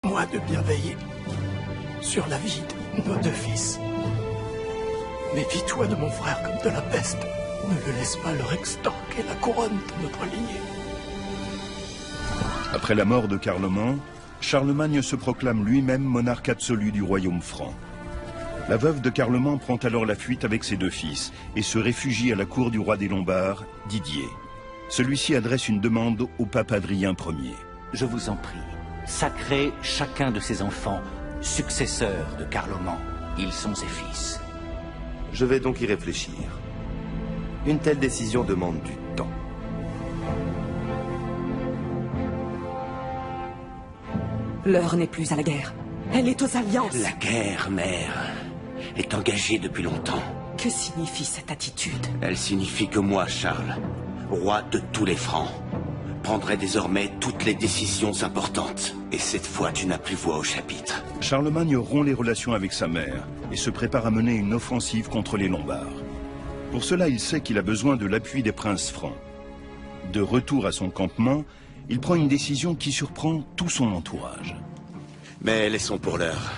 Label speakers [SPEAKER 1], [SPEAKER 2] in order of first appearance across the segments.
[SPEAKER 1] moi de bien veiller sur la vie de nos deux fils. Méfie-toi de mon frère comme de la peste. Ne le laisse pas leur extorquer la couronne de notre lignée.
[SPEAKER 2] Après la mort de Carloman, Charlemagne se proclame lui-même monarque absolu du royaume franc. La veuve de Carloman prend alors la fuite avec ses deux fils et se réfugie à la cour du roi des Lombards, Didier. Celui-ci adresse une demande au pape Adrien Ier.
[SPEAKER 3] Je vous en prie, sacrez chacun de ses enfants, successeurs de Carloman. Ils sont ses fils.
[SPEAKER 4] Je vais donc y réfléchir. Une telle décision demande du temps.
[SPEAKER 5] L'heure n'est plus à la guerre. Elle est aux alliances.
[SPEAKER 6] La guerre, mère, est engagée depuis longtemps.
[SPEAKER 5] Que signifie cette attitude?
[SPEAKER 6] Elle signifie que moi, Charles, roi de tous les Francs, prendrai désormais toutes les décisions importantes. Et cette fois, tu n'as plus voix au chapitre.
[SPEAKER 2] Charlemagne rompt les relations avec sa mère et se prépare à mener une offensive contre les Lombards. Pour cela, il sait qu'il a besoin de l'appui des princes francs. De retour à son campement, il prend une décision qui surprend tout son entourage.
[SPEAKER 6] Mais laissons pour l'heure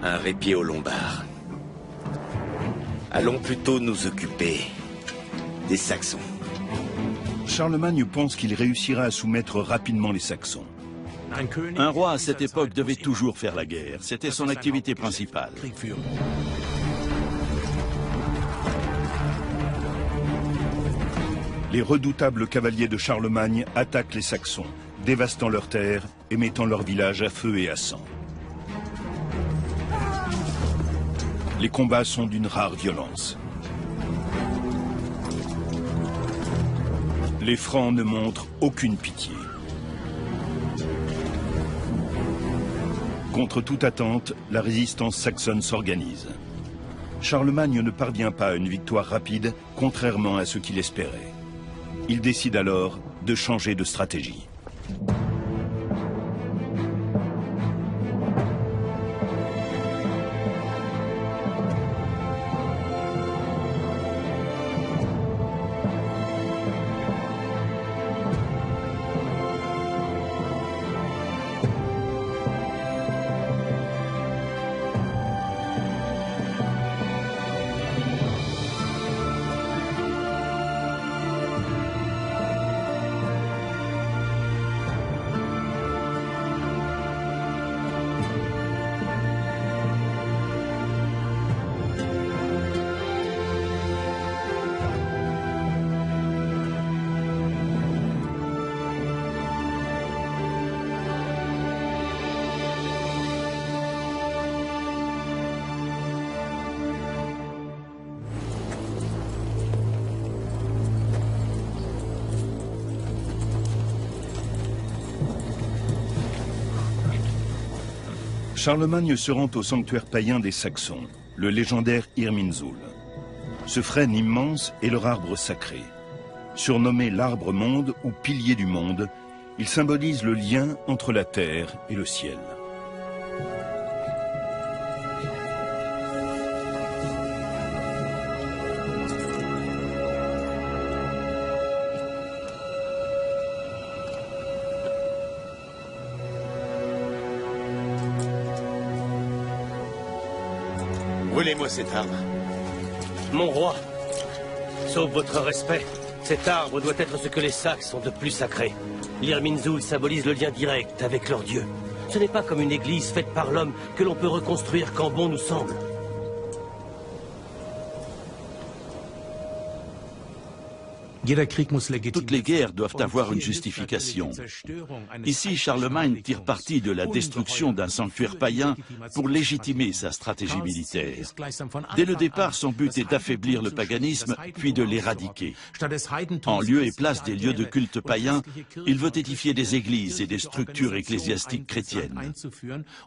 [SPEAKER 6] un répit aux Lombards. Allons plutôt nous occuper des Saxons.
[SPEAKER 2] Charlemagne pense qu'il réussira à soumettre rapidement les Saxons.
[SPEAKER 7] Un roi à cette époque devait toujours faire la guerre. C'était son activité principale.
[SPEAKER 2] Les redoutables cavaliers de Charlemagne attaquent les Saxons, dévastant leurs terres et mettant leurs villages à feu et à sang. Les combats sont d'une rare violence. Les Francs ne montrent aucune pitié. Contre toute attente, la résistance saxonne s'organise. Charlemagne ne parvient pas à une victoire rapide, contrairement à ce qu'il espérait. Il décide alors de changer de stratégie. Charlemagne se rend au sanctuaire païen des Saxons, le légendaire Irminsul. Ce frêne immense est leur arbre sacré. Surnommé l'arbre-monde ou pilier du monde, il symbolise le lien entre la terre et le ciel.
[SPEAKER 6] Brûlez-moi cet arbre.
[SPEAKER 8] Mon roi, sauf votre respect, cet arbre doit être ce que les Saxes ont de plus sacré. L'Irminsul symbolise le lien direct avec leur dieu. Ce n'est pas comme une église faite par l'homme que l'on peut reconstruire quand bon nous semble.
[SPEAKER 7] Toutes les guerres doivent avoir une justification. Ici, Charlemagne tire parti de la destruction d'un sanctuaire païen pour légitimer sa stratégie militaire. Dès le départ, son but est d'affaiblir le paganisme, puis de l'éradiquer. En lieu et place des lieux de culte païens, il veut édifier des églises et des structures ecclésiastiques chrétiennes.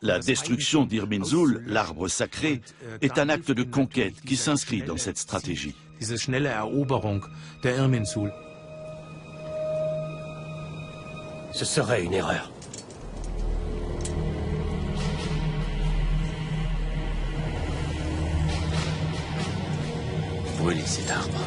[SPEAKER 7] La destruction d'Irminsul, l'arbre sacré, est un acte de conquête qui s'inscrit dans cette stratégie.
[SPEAKER 9] Diese schnelle Eroberung der Irminsul.
[SPEAKER 8] Ce serait une erreur.
[SPEAKER 6] Brûlez cet arbre.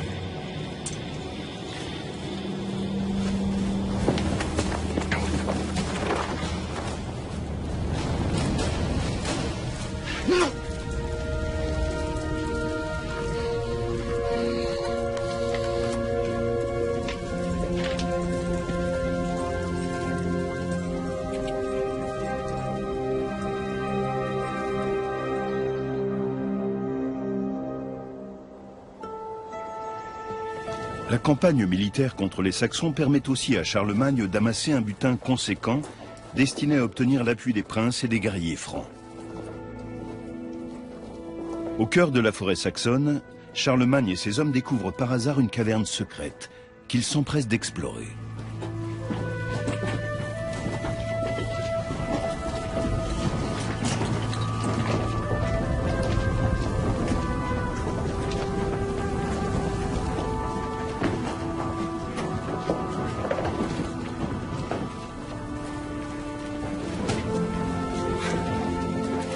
[SPEAKER 2] La campagne militaire contre les Saxons permet aussi à Charlemagne d'amasser un butin conséquent destiné à obtenir l'appui des princes et des guerriers francs. Au cœur de la forêt saxonne, Charlemagne et ses hommes découvrent par hasard une caverne secrète qu'ils s'empressent d'explorer.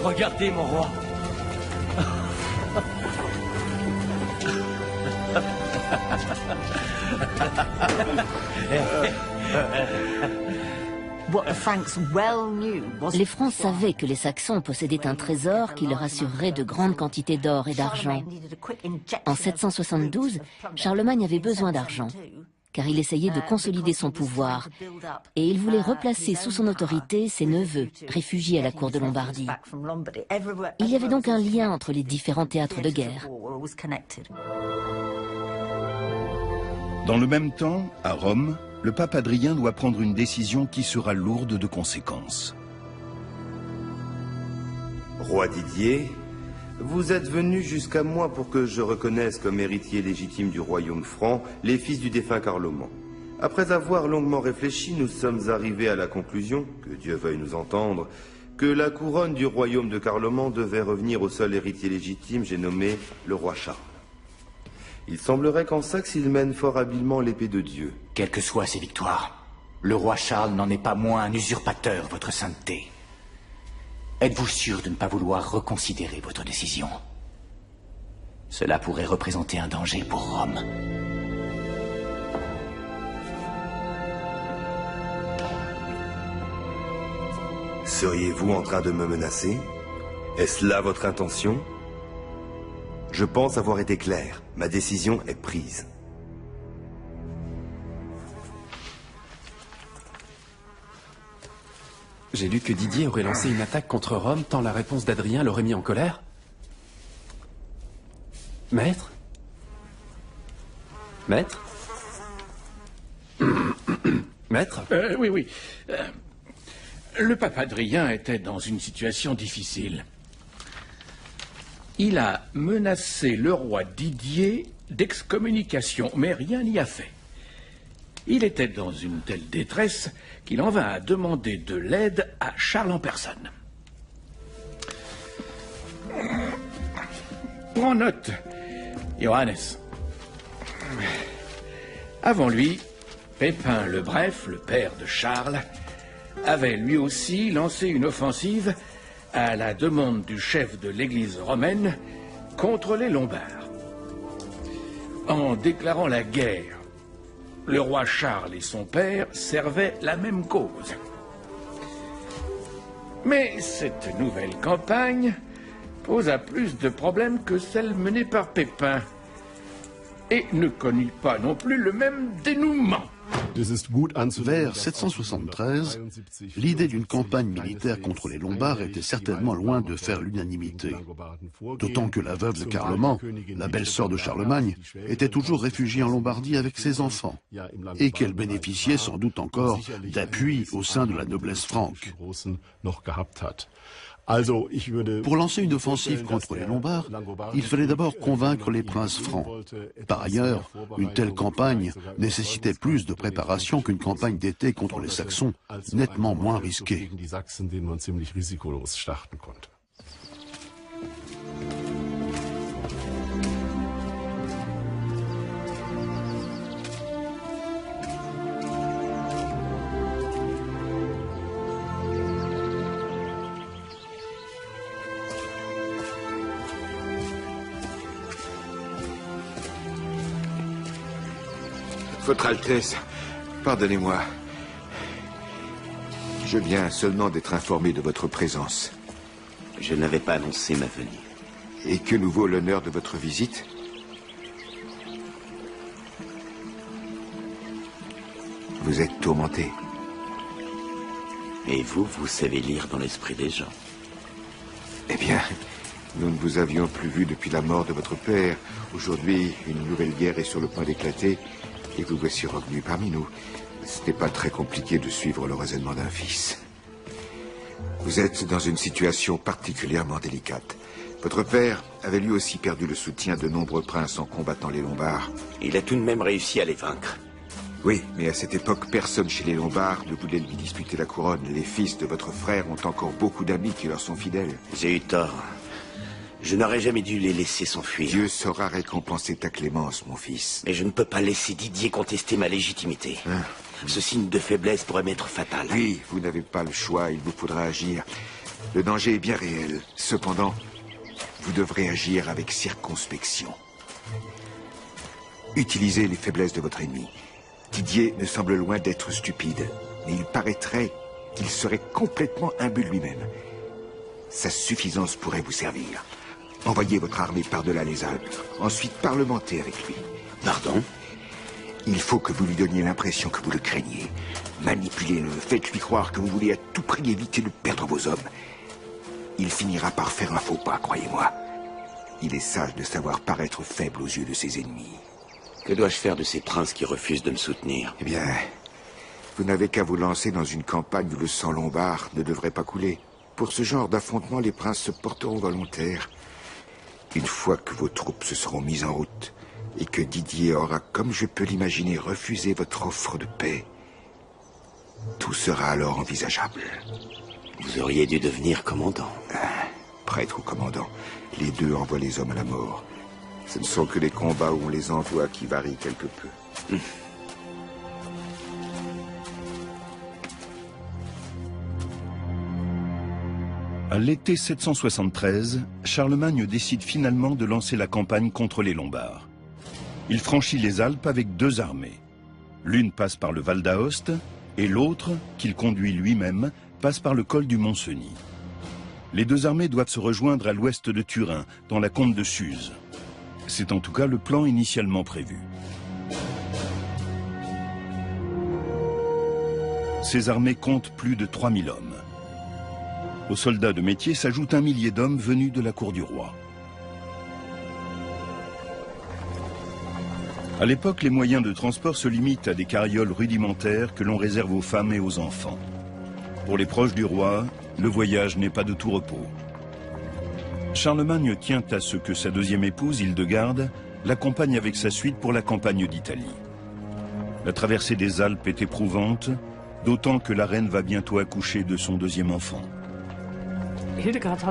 [SPEAKER 8] Regardez, mon roi.
[SPEAKER 10] Les Francs savaient que les Saxons possédaient un trésor qui leur assurerait de grandes quantités d'or et d'argent. En 772, Charlemagne avait besoin d'argent, car il essayait de consolider son pouvoir, et il voulait replacer sous son autorité ses neveux, réfugiés à la cour de Lombardie. Il y avait donc un lien entre les différents théâtres de guerre.
[SPEAKER 2] Dans le même temps, à Rome, le pape Adrien doit prendre une décision qui sera lourde de conséquences.
[SPEAKER 4] Roi Didier, vous êtes venu jusqu'à moi pour que je reconnaisse comme héritier légitime du royaume franc les fils du défunt Carloman. Après avoir longuement réfléchi, nous sommes arrivés à la conclusion, que Dieu veuille nous entendre, que la couronne du royaume de Carloman devait revenir au seul héritier légitime, j'ai nommé le roi Charles. Il semblerait qu'en Saxe, il mène fort habilement l'épée de Dieu.
[SPEAKER 3] Quelles que soient ses victoires, le roi Charles n'en est pas moins un usurpateur, votre sainteté. Êtes-vous sûr de ne pas vouloir reconsidérer votre décision? Cela pourrait représenter un danger pour Rome.
[SPEAKER 4] Seriez-vous en train de me menacer? Est-ce là votre intention? Je pense avoir été clair. Ma décision est prise.
[SPEAKER 11] J'ai lu que Didier aurait lancé une attaque contre Rome tant la réponse d'Adrien l'aurait mis en colère. Maître? Maître? Maître?
[SPEAKER 12] Oui. Le pape Adrien était dans une situation difficile. Il a menacé le roi Didier d'excommunication, mais rien n'y a fait. Il était dans une telle détresse qu'il en vint à demander de l'aide à Charles en personne. Prends note, Johannes. Avant lui, Pépin le Bref, le père de Charles, avait lui aussi lancé une offensive à la demande du chef de l'Église romaine contre les Lombards. En déclarant la guerre, le roi Charles et son père servaient la même cause. Mais cette nouvelle campagne posa plus de problèmes que celle menée par Pépin et ne connut pas non plus le même dénouement.
[SPEAKER 13] Vers 773, l'idée d'une campagne militaire contre les Lombards était certainement loin de faire l'unanimité. D'autant que la veuve de Carloman, la belle-sœur de Charlemagne, était toujours réfugiée en Lombardie avec ses enfants, et qu'elle bénéficiait sans doute encore d'appui au sein de la noblesse franque. Pour lancer une offensive contre les Lombards, il fallait d'abord convaincre les princes francs. Par ailleurs, une telle campagne nécessitait plus de préparation qu'une campagne d'été contre les Saxons, nettement moins risquée.
[SPEAKER 14] Votre Altesse, pardonnez-moi. Je viens seulement d'être informé de votre présence.
[SPEAKER 6] Je n'avais pas annoncé ma venue.
[SPEAKER 14] Et que nous vaut l'honneur de votre visite? Vous êtes tourmenté.
[SPEAKER 6] Et vous, vous savez lire dans l'esprit des gens.
[SPEAKER 14] Eh bien, Nous ne vous avions plus vu depuis la mort de votre père. Aujourd'hui, une nouvelle guerre est sur le point d'éclater et vous voici revenu parmi nous. Ce n'est pas très compliqué de suivre le raisonnement d'un fils. Vous êtes dans une situation particulièrement délicate. Votre père avait lui aussi perdu le soutien de nombreux princes en combattant les Lombards.
[SPEAKER 6] Il a tout de même réussi à les vaincre.
[SPEAKER 14] Oui, mais à cette époque, personne chez les Lombards ne voulait lui disputer la couronne. Les fils de votre frère ont encore beaucoup d'amis qui leur sont fidèles.
[SPEAKER 6] J'ai eu tort. Je n'aurais jamais dû les laisser s'enfuir.
[SPEAKER 14] Dieu saura récompenser ta clémence, mon fils.
[SPEAKER 6] Mais je ne peux pas laisser Didier contester ma légitimité. Ce signe de faiblesse pourrait m'être fatal.
[SPEAKER 14] Oui, vous n'avez pas le choix, il vous faudra agir. Le danger est bien réel. Cependant, vous devrez agir avec circonspection. Utilisez les faiblesses de votre ennemi. Didier ne semble loin d'être stupide, mais il paraîtrait qu'il serait complètement imbu de lui-même. Sa suffisance pourrait vous servir. Envoyez votre armée par-delà les Alpes, ensuite parlementez avec lui.
[SPEAKER 6] Pardon?
[SPEAKER 14] Il faut que vous lui donniez l'impression que vous le craignez. Manipulez-le, faites-lui croire que vous voulez à tout prix éviter de perdre vos hommes. Il finira par faire un faux pas, croyez-moi. Il est sage de savoir paraître faible aux yeux de ses ennemis.
[SPEAKER 6] Que dois-je faire de ces princes qui refusent de me soutenir?
[SPEAKER 14] Eh bien, vous n'avez qu'à vous lancer dans une campagne où le sang lombard ne devrait pas couler. Pour ce genre d'affrontement, les princes se porteront volontaires. Une fois que vos troupes se seront mises en route, et que Didier aura, comme je peux l'imaginer, refusé votre offre de paix, tout sera alors envisageable.
[SPEAKER 6] Vous auriez dû devenir commandant.
[SPEAKER 14] Prêtre ou commandant, les deux envoient les hommes à la mort. Ce ne sont que les combats où on les envoie qui varient quelque peu.
[SPEAKER 2] À l'été 773, Charlemagne décide finalement de lancer la campagne contre les Lombards. Il franchit les Alpes avec deux armées. L'une passe par le Val d'Aoste et l'autre, qu'il conduit lui-même, passe par le col du Mont-Cenis. Les deux armées doivent se rejoindre à l'ouest de Turin, dans la combe de Suse. C'est en tout cas le plan initialement prévu. Ces armées comptent plus de 3000 hommes. Aux soldats de métier s'ajoute 1 millier d'hommes venus de la cour du roi. À l'époque, les moyens de transport se limitent à des carrioles rudimentaires que l'on réserve aux femmes et aux enfants. Pour les proches du roi, le voyage n'est pas de tout repos. Charlemagne tient à ce que sa deuxième épouse, Hildegarde, l'accompagne avec sa suite pour la campagne d'Italie. La traversée des Alpes est éprouvante, d'autant que la reine va bientôt accoucher de son deuxième enfant.
[SPEAKER 15] Hildegard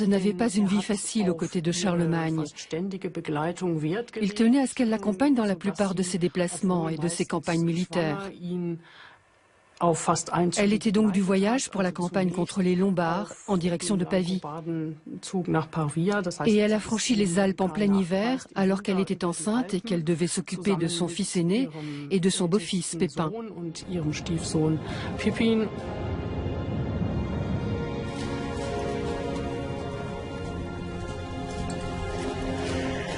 [SPEAKER 15] n'avait pas une vie facile aux côtés de Charlemagne. Il tenait à ce qu'elle l'accompagne dans la plupart de ses déplacements et de ses campagnes militaires. Elle était donc du voyage pour la campagne contre les Lombards, en direction de Pavie. Et elle a franchi les Alpes en plein hiver, alors qu'elle était enceinte et qu'elle devait s'occuper de son fils aîné et de son beau-fils, Pépin.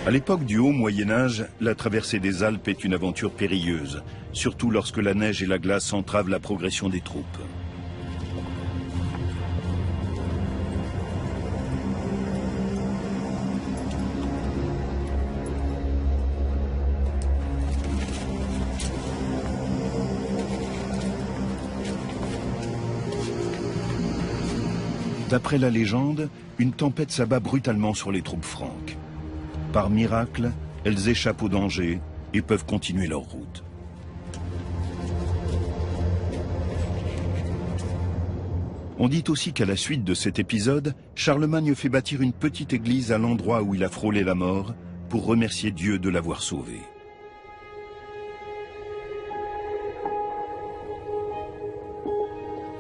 [SPEAKER 2] À l'époque du Haut Moyen-Âge, la traversée des Alpes est une aventure périlleuse, surtout lorsque la neige et la glace entravent la progression des troupes. D'après la légende, une tempête s'abat brutalement sur les troupes franques. Par miracle, elles échappent au danger et peuvent continuer leur route. On dit aussi qu'à la suite de cet épisode, Charlemagne fait bâtir une petite église à l'endroit où il a frôlé la mort pour remercier Dieu de l'avoir sauvé.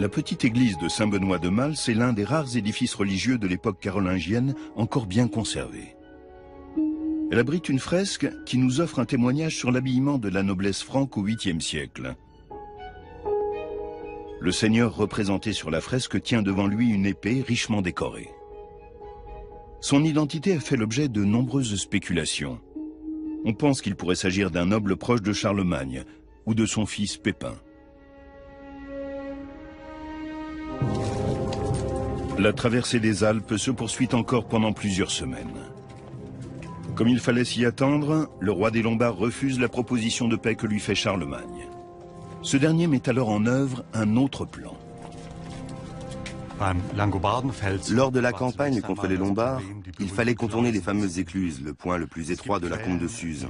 [SPEAKER 2] La petite église de Saint-Benoît-de-Mals est l'un des rares édifices religieux de l'époque carolingienne encore bien conservés. Elle abrite une fresque qui nous offre un témoignage sur l'habillement de la noblesse franque au 8e siècle. Le seigneur représenté sur la fresque tient devant lui une épée richement décorée. Son identité a fait l'objet de nombreuses spéculations. On pense qu'il pourrait s'agir d'un noble proche de Charlemagne ou de son fils Pépin. La traversée des Alpes se poursuit encore pendant plusieurs semaines. Comme il fallait s'y attendre, le roi des Lombards refuse la proposition de paix que lui fait Charlemagne. Ce dernier met alors en œuvre un autre plan.
[SPEAKER 4] Lors de la campagne contre les Lombards, il fallait contourner les fameuses écluses, le point le plus étroit de la combe de Suse.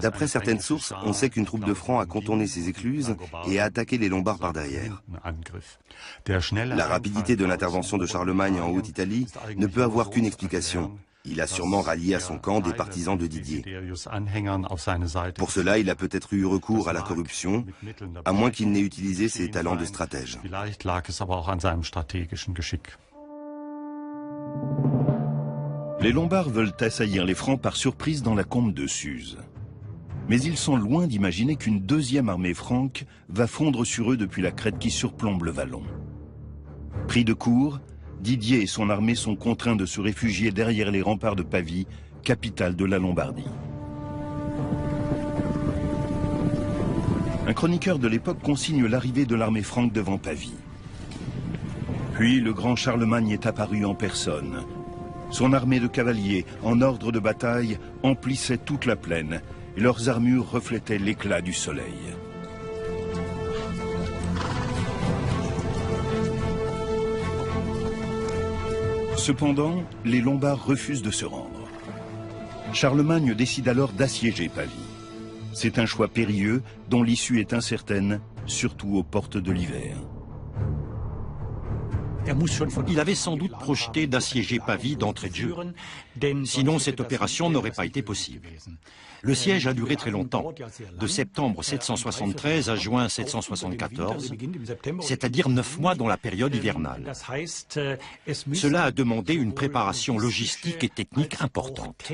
[SPEAKER 4] D'après certaines sources, on sait qu'une troupe de Francs a contourné ces écluses et a attaqué les Lombards par derrière. La rapidité de l'intervention de Charlemagne en Haute-Italie ne peut avoir qu'une explication. Il a sûrement rallié à son camp des partisans de Didier. Pour cela, il a peut-être eu recours à la corruption, à moins qu'il n'ait utilisé ses talents de stratège.
[SPEAKER 2] Les Lombards veulent assaillir les Francs par surprise dans la combe de Suse. Mais ils sont loin d'imaginer qu'une deuxième armée franque va fondre sur eux depuis la crête qui surplombe le vallon. Pris de court, Didier et son armée sont contraints de se réfugier derrière les remparts de Pavie, capitale de la Lombardie. Un chroniqueur de l'époque consigne l'arrivée de l'armée franque devant Pavie. Puis le grand Charlemagne est apparu en personne. Son armée de cavaliers, en ordre de bataille, emplissait toute la plaine, et leurs armures reflétaient l'éclat du soleil. Cependant, les Lombards refusent de se rendre. Charlemagne décide alors d'assiéger Pavie. C'est un choix périlleux dont l'issue est incertaine, surtout aux portes de l'hiver.
[SPEAKER 16] Il avait sans doute projeté d'assiéger Pavie d'entrée de jeu. Sinon, cette opération n'aurait pas été possible. Le siège a duré très longtemps, de septembre 773 à juin 774, c'est-à-dire 9 mois dans la période hivernale. Cela a demandé une préparation logistique et technique importante.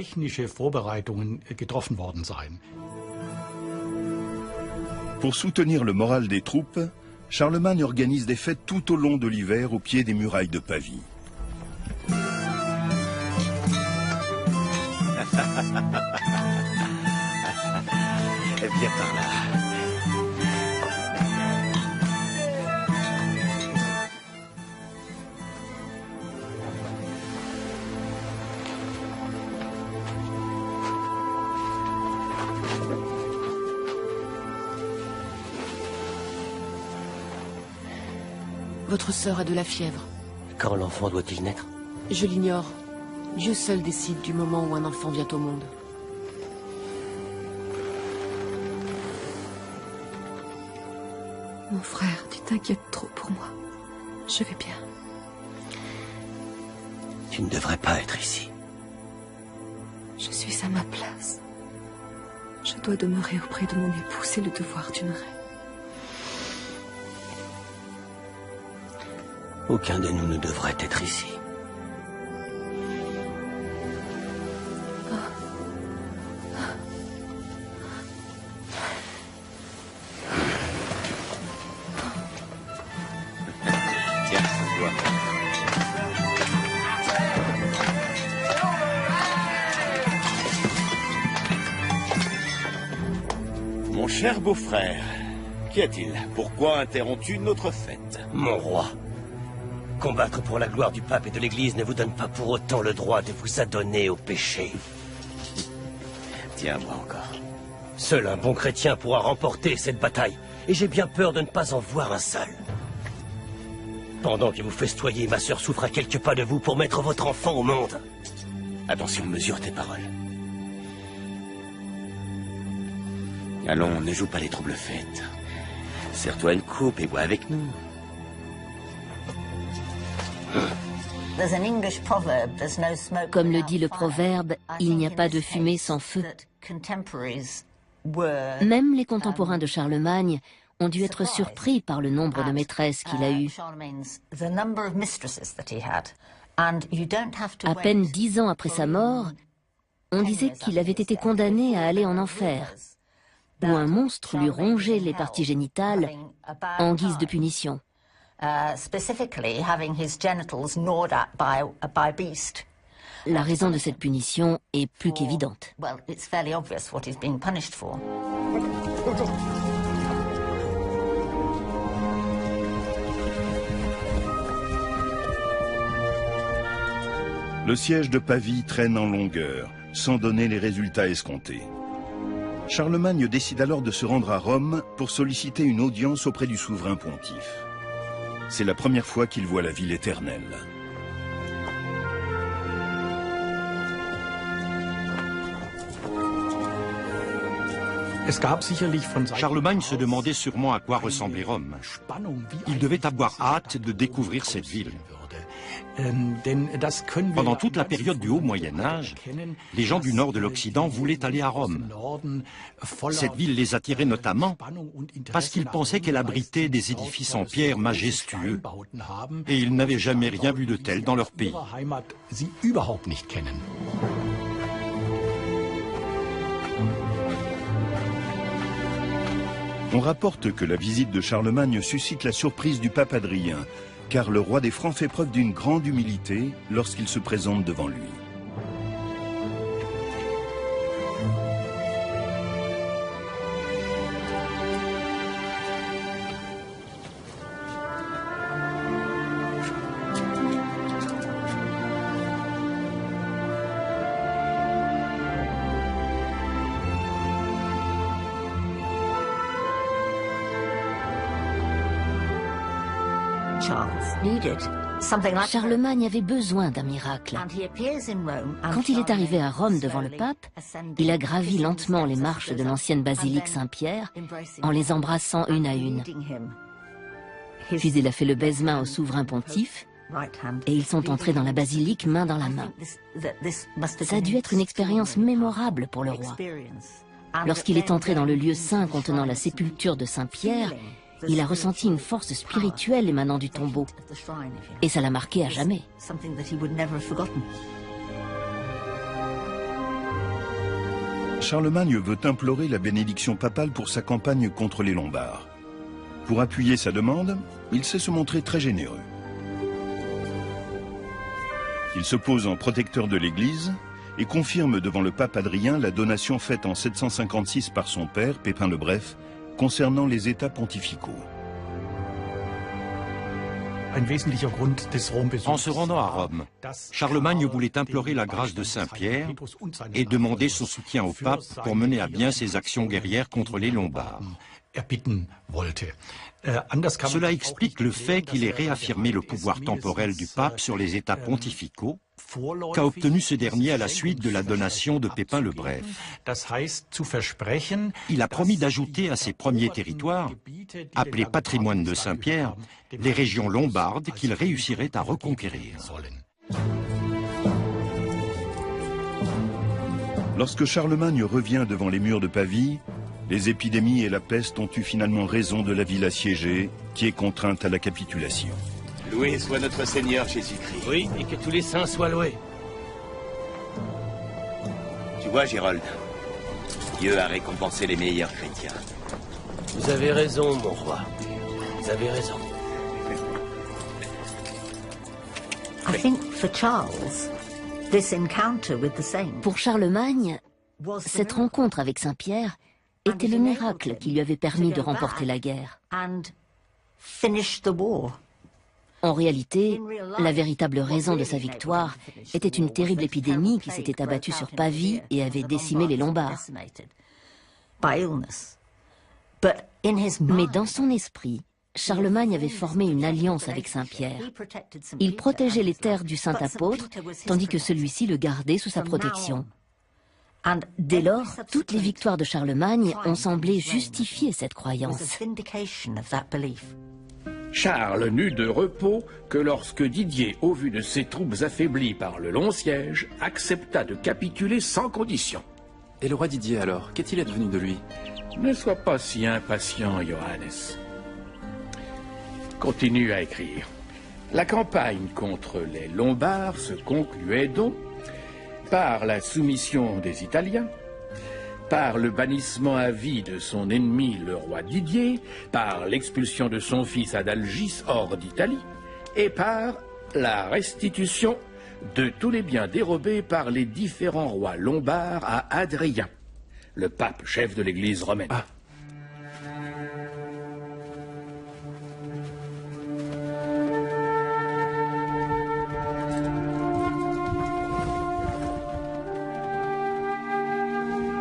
[SPEAKER 2] Pour soutenir le moral des troupes, Charlemagne organise des fêtes tout au long de l'hiver au pied des murailles de Pavie.
[SPEAKER 6] Viens par là.
[SPEAKER 17] Votre sœur a de la fièvre.
[SPEAKER 8] Quand l'enfant doit-il naître?
[SPEAKER 17] Je l'ignore. Dieu seul décide du moment où un enfant vient au monde.
[SPEAKER 15] Mon frère, tu t'inquiètes trop pour moi. Je vais bien.
[SPEAKER 8] Tu ne devrais pas être ici.
[SPEAKER 15] Je suis à ma place. Je dois demeurer auprès de mon époux, c'est le devoir d'une reine.
[SPEAKER 8] Aucun de nous ne devrait être ici.
[SPEAKER 6] Mon cher beau-frère, qu'y a-t-il? Pourquoi interromps-tu notre fête?
[SPEAKER 8] Mon roi, combattre pour la gloire du pape et de l'Église ne vous donne pas pour autant le droit de vous adonner au péché.
[SPEAKER 6] Tiens-moi encore.
[SPEAKER 8] Seul un bon chrétien pourra remporter cette bataille, et j'ai bien peur de ne pas en voir un seul. Pendant que vous festoyez, ma sœur souffre à quelques pas de vous pour mettre votre enfant au monde.
[SPEAKER 6] Attention, mesure tes paroles. Allons, ne joue pas les troubles fêtes. Serre-toi une coupe et bois avec nous.
[SPEAKER 10] Comme le dit le proverbe, il n'y a pas de fumée sans feu. Même les contemporains de Charlemagne ont dû être surpris par le nombre de maîtresses qu'il a eues. À peine 10 ans après sa mort, on disait qu'il avait été condamné à aller en enfer, où un monstre lui rongeait les parties génitales en guise de punition. La raison de cette punition est plus qu'évidente.
[SPEAKER 2] Le siège de Pavie traîne en longueur, sans donner les résultats escomptés. Charlemagne décide alors de se rendre à Rome pour solliciter une audience auprès du souverain pontife. C'est la première fois qu'il voit la ville éternelle.
[SPEAKER 16] Charlemagne se demandait sûrement à quoi ressemblait Rome. Il devait avoir hâte de découvrir cette ville. Pendant toute la période du Haut Moyen-Âge, les gens du nord de l'Occident voulaient aller à Rome. Cette ville les attirait notamment parce qu'ils pensaient qu'elle abritait des édifices en pierre majestueux et ils n'avaient jamais rien vu de tel dans leur pays.
[SPEAKER 2] On rapporte que la visite de Charlemagne suscite la surprise du pape Adrien, car le roi des Francs fait preuve d'une grande humilité lorsqu'il se présente devant lui.
[SPEAKER 10] Charlemagne avait besoin d'un miracle. Quand il est arrivé à Rome devant le pape, il a gravi lentement les marches de l'ancienne basilique Saint-Pierre en les embrassant une à une. Puis il a fait le baise-main au souverain pontife et ils sont entrés dans la basilique main dans la main. Ça a dû être une expérience mémorable pour le roi. Lorsqu'il est entré dans le lieu saint contenant la sépulture de Saint-Pierre, il a ressenti une force spirituelle émanant du tombeau. Et ça l'a marqué à jamais.
[SPEAKER 2] Charlemagne veut implorer la bénédiction papale pour sa campagne contre les Lombards. Pour appuyer sa demande, il sait se montrer très généreux. Il se pose en protecteur de l'Église et confirme devant le pape Adrien la donation faite en 756 par son père, Pépin le Bref, concernant les États pontificaux.
[SPEAKER 16] En se rendant à Rome, Charlemagne voulait implorer la grâce de Saint-Pierre et demander son soutien au pape pour mener à bien ses actions guerrières contre les Lombards. Cela explique le fait qu'il ait réaffirmé le pouvoir temporel du pape sur les États pontificaux qu'a obtenu ce dernier à la suite de la donation de Pépin le Bref. Il a promis d'ajouter à ses premiers territoires, appelés patrimoine de Saint-Pierre, les régions lombardes qu'il réussirait à reconquérir.
[SPEAKER 2] Lorsque Charlemagne revient devant les murs de Pavie, les épidémies et la peste ont eu finalement raison de la ville assiégée, qui est contrainte à la capitulation.
[SPEAKER 6] Loué soit notre Seigneur Jésus-Christ.
[SPEAKER 8] Oui, et que tous les saints soient loués.
[SPEAKER 6] Tu vois, Gérold, Dieu a récompensé les meilleurs chrétiens.
[SPEAKER 8] Vous avez raison, mon roi. Vous avez raison.
[SPEAKER 10] Pour Charlemagne, cette rencontre avec Saint-Pierre était le miracle qui lui avait permis de remporter la guerre. En réalité, la véritable raison de sa victoire était une terrible épidémie qui s'était abattue sur Pavie et avait décimé les Lombards. Mais dans son esprit, Charlemagne avait formé une alliance avec Saint-Pierre. Il protégeait les terres du saint apôtre, tandis que celui-ci le gardait sous sa protection. Dès lors, toutes les victoires de Charlemagne ont semblé justifier cette croyance.
[SPEAKER 12] Charles n'eut de repos que lorsque Didier, au vu de ses troupes affaiblies par le long siège, accepta de capituler sans condition.
[SPEAKER 11] Et le roi Didier alors, qu'est-il advenu de lui?
[SPEAKER 12] Ne sois pas si impatient, Johannes. Continue à écrire. La campagne contre les Lombards se concluait donc par la soumission des Italiens, par le bannissement à vie de son ennemi le roi Didier, par l'expulsion de son fils Adalgis hors d'Italie, et par la restitution de tous les biens dérobés par les différents rois lombards à Adrien, le pape chef de l'Église romaine.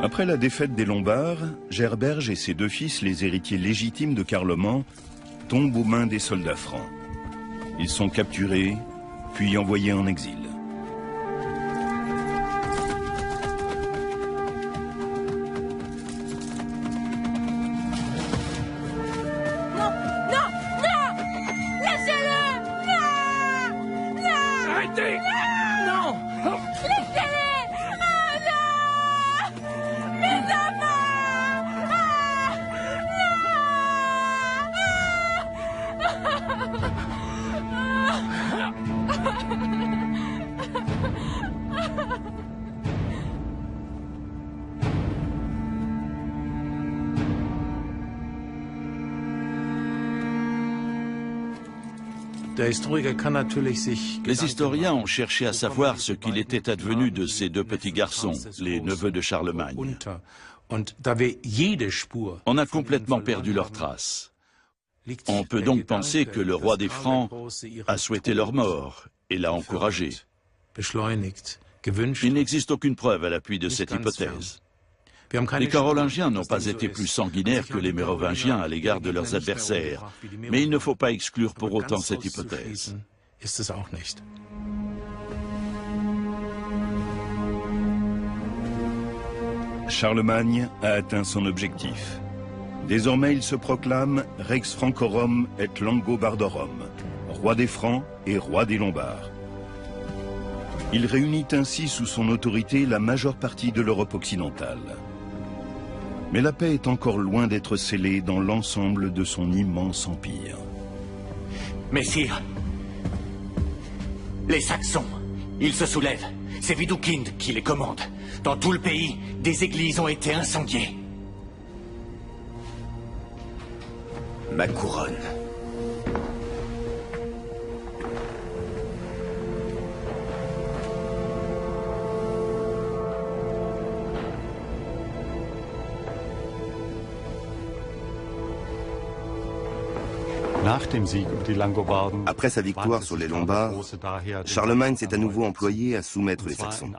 [SPEAKER 2] Après la défaite des Lombards, Gerberge et ses deux fils, les héritiers légitimes de Carloman, tombent aux mains des soldats francs. Ils sont capturés, puis envoyés en exil.
[SPEAKER 7] Les historiens ont cherché à savoir ce qu'il était advenu de ces deux petits garçons, les neveux de Charlemagne. On a complètement perdu leurs traces. On peut donc penser que le roi des Francs a souhaité leur mort et l'a encouragé. Il n'existe aucune preuve à l'appui de cette hypothèse. Les Carolingiens n'ont pas été plus sanguinaires que les Mérovingiens à l'égard de leurs adversaires, mais il ne faut pas exclure pour autant cette hypothèse.
[SPEAKER 2] Charlemagne a atteint son objectif. Désormais, il se proclame Rex Francorum et Langobardorum, roi des Francs et roi des Lombards. Il réunit ainsi sous son autorité la majeure partie de l'Europe occidentale. Mais la paix est encore loin d'être scellée dans l'ensemble de son immense empire.
[SPEAKER 3] Messire, les Saxons, ils se soulèvent. C'est Widukind qui les commande. Dans tout le pays, des églises ont été incendiées. Ma couronne.
[SPEAKER 4] Après sa victoire sur les Lombards, Charlemagne s'est à nouveau employé à soumettre les Saxons.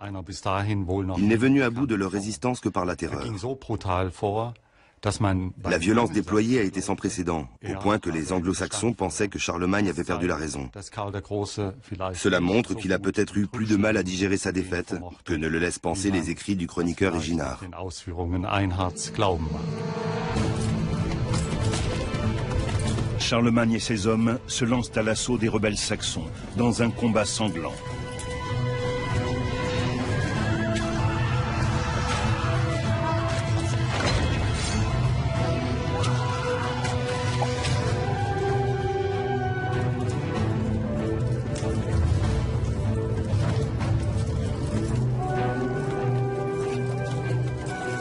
[SPEAKER 4] Il n'est venu à bout de leur résistance que par la terreur. La violence déployée a été sans précédent, au point que les anglo-saxons pensaient que Charlemagne avait perdu la raison. Cela montre qu'il a peut-être eu plus de mal à digérer sa défaite que ne le laissent penser les écrits du chroniqueur Eginhard.
[SPEAKER 2] Charlemagne et ses hommes se lancent à l'assaut des rebelles saxons, dans un combat sanglant.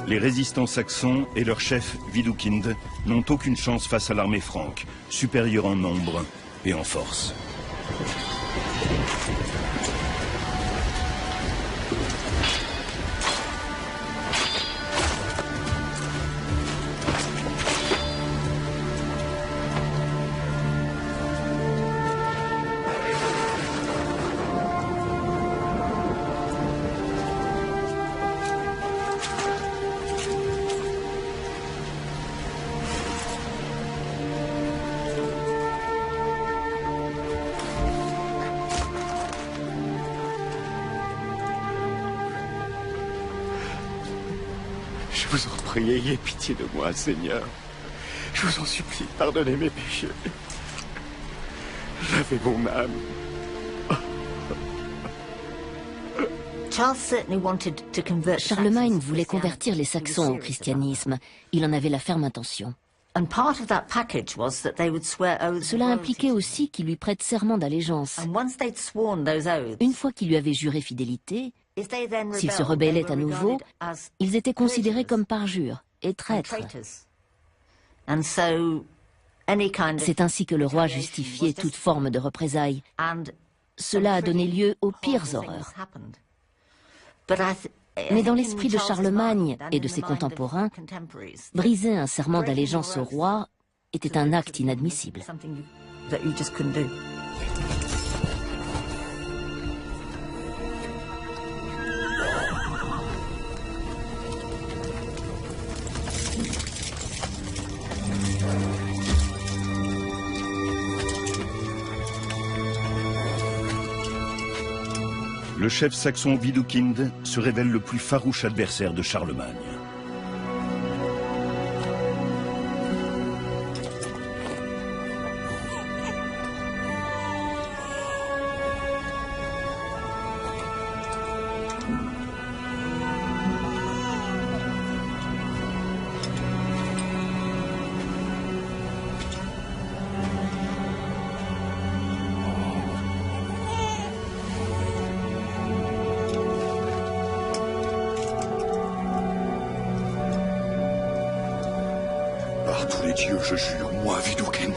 [SPEAKER 2] Les résistants saxons et leur chef Widukind n'ont aucune chance face à l'armée franque, supérieure en nombre et en force.
[SPEAKER 14] Je vous en prie, ayez pitié de moi, Seigneur. Je vous en supplie, pardonnez mes péchés. Lavez mon âme.
[SPEAKER 10] Charlemagne voulait convertir les Saxons au christianisme. Il en avait la ferme intention. Cela impliquait aussi qu'il lui prête serment d'allégeance. Une fois qu'il lui avait juré fidélité, s'ils se rebellaient à nouveau, ils étaient considérés comme parjures et traîtres. C'est ainsi que le roi justifiait toute forme de représailles. Cela a donné lieu aux pires horreurs. Mais dans l'esprit de Charlemagne et de ses contemporains, briser un serment d'allégeance au roi était un acte inadmissible.
[SPEAKER 2] Le chef saxon Widukind se révèle le plus farouche adversaire de Charlemagne.
[SPEAKER 14] Par tous les dieux, je jure, moi, Widukind,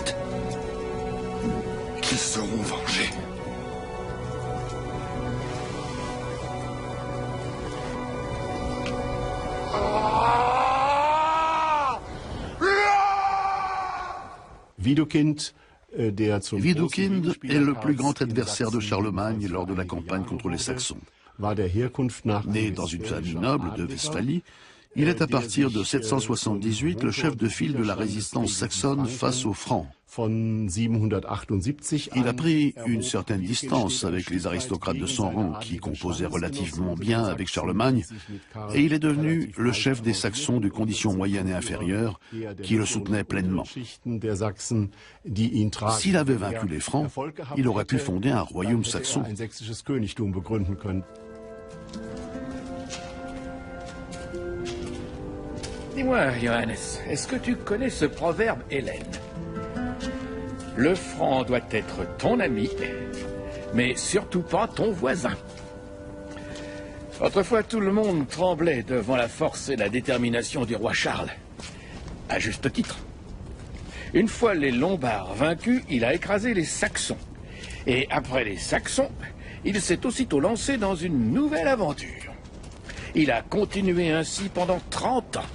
[SPEAKER 14] qu'ils seront vengés.
[SPEAKER 13] Widukind est le plus grand adversaire de Charlemagne lors de la campagne contre les Saxons. Né dans une famille noble de Westphalie, il est à partir de 778 le chef de file de la résistance saxonne face aux Francs. Il a pris une certaine distance avec les aristocrates de son rang qui composaient relativement bien avec Charlemagne et il est devenu le chef des Saxons de condition moyenne et inférieure qui le soutenaient pleinement. S'il avait vaincu les Francs, il aurait pu fonder un royaume saxon.
[SPEAKER 12] Dis-moi, Johannes, est-ce que tu connais ce proverbe hellène? Le franc doit être ton ami, mais surtout pas ton voisin. Autrefois, tout le monde tremblait devant la force et la détermination du roi Charles. À juste titre. Une fois les Lombards vaincus, il a écrasé les Saxons. Et après les Saxons, il s'est aussitôt lancé dans une nouvelle aventure. Il a continué ainsi pendant 30 ans.